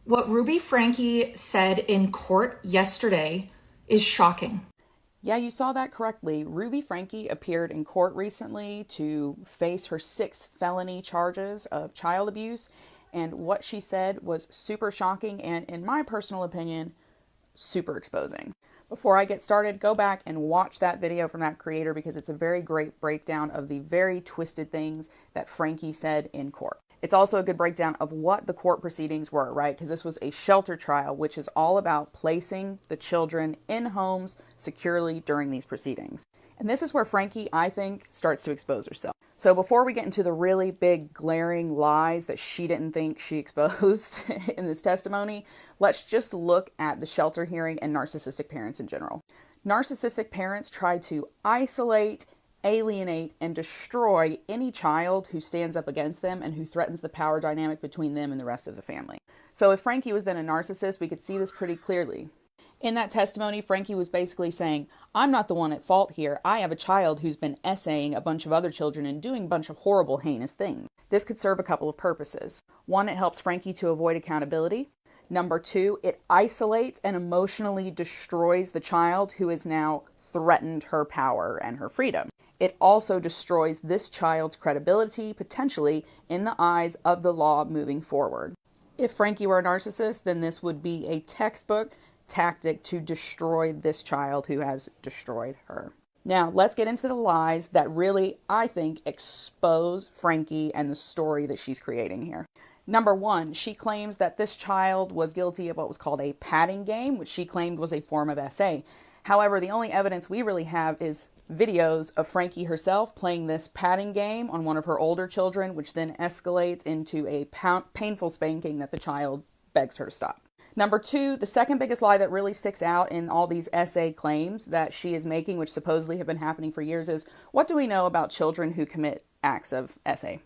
What Ruby Franke said in court yesterday is shocking. Yeah, you saw that correctly. Ruby Franke appeared in court recently to face her 6 felony charges of child abuse, and what she said was super shocking and, in my personal opinion, super exposing. Before I get started, go back and watch that video from that creator because it's a very great breakdown of the very twisted things that Franke said in court. It's also a good breakdown of what the court proceedings were, right? Because this was a shelter trial, which is all about placing the children in homes securely during these proceedings. And this is where Franke, I think, starts to expose herself. So before we get into the really big glaring lies that she didn't think she exposed in this testimony, let's just look at the shelter hearing and narcissistic parents in general. Narcissistic parents try to isolate, alienate, and destroy any child who stands up against them and who threatens the power dynamic between them and the rest of the family. So if Franke was then a narcissist, we could see this pretty clearly. In that testimony, Franke was basically saying, I'm not the one at fault here. I have a child who's been essaying a bunch of other children and doing a bunch of horrible, heinous things. This could serve a couple of purposes. One, it helps Franke to avoid accountability. Number two, it isolates and emotionally destroys the child who has now threatened her power and her freedom. It also destroys this child's credibility, potentially, in the eyes of the law moving forward. If Franke were a narcissist, then this would be a textbook tactic to destroy this child who has destroyed her. Now, let's get into the lies that really, I think, expose Franke and the story that she's creating here. Number one, she claims that this child was guilty of what was called a patting game, which she claimed was a form of SA. However, the only evidence we really have is videos of Franke herself playing this patting game on one of her older children, which then escalates into a painful spanking that the child begs her to stop. Number two, the second biggest lie that really sticks out in all these SA claims that she is making, which supposedly have been happening for years, is what do we know about children who commit acts of SA?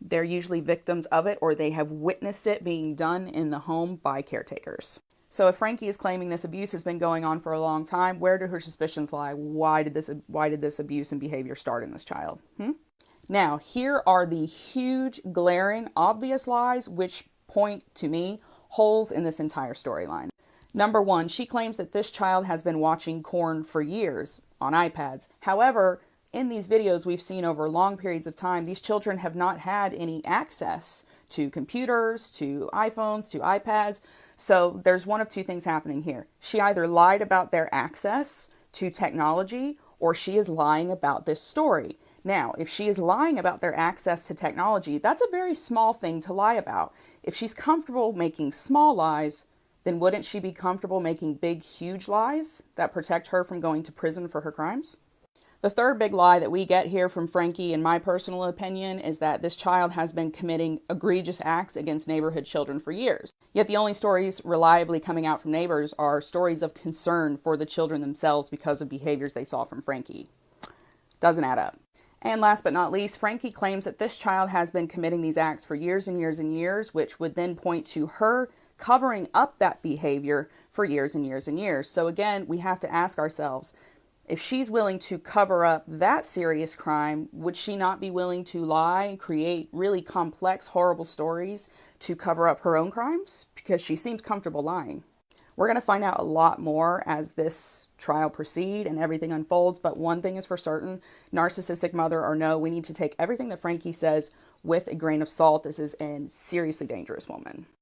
They're usually victims of it, or they have witnessed it being done in the home by caretakers. So if Franke is claiming this abuse has been going on for a long time, where do her suspicions lie? Why did this abuse and behavior start in this child? Now, here are the huge, glaring, obvious lies which point, to me, holes in this entire storyline. Number one, she claims that this child has been watching porn for years on iPads. However, in these videos we've seen over long periods of time, these children have not had any access to computers, to iPhones, to iPads. So there's one of two things happening here. She either lied about their access to technology, or she is lying about this story. Now, if she is lying about their access to technology, that's a very small thing to lie about. If she's comfortable making small lies, then wouldn't she be comfortable making big, huge lies that protect her from going to prison for her crimes? The third big lie that we get here from Franke, in my personal opinion, is that this child has been committing egregious acts against neighborhood children for years. Yet the only stories reliably coming out from neighbors are stories of concern for the children themselves because of behaviors they saw from Franke. Doesn't add up. And last but not least, Franke claims that this child has been committing these acts for years and years and years, which would then point to her covering up that behavior for years and years and years. So again, we have to ask ourselves, if she's willing to cover up that serious crime, would she not be willing to lie and create really complex, horrible stories to cover up her own crimes? Because she seems comfortable lying. We're going to find out a lot more as this trial proceeds and everything unfolds, but one thing is for certain, narcissistic mother or no, we need to take everything that Franke says with a grain of salt. This is a seriously dangerous woman.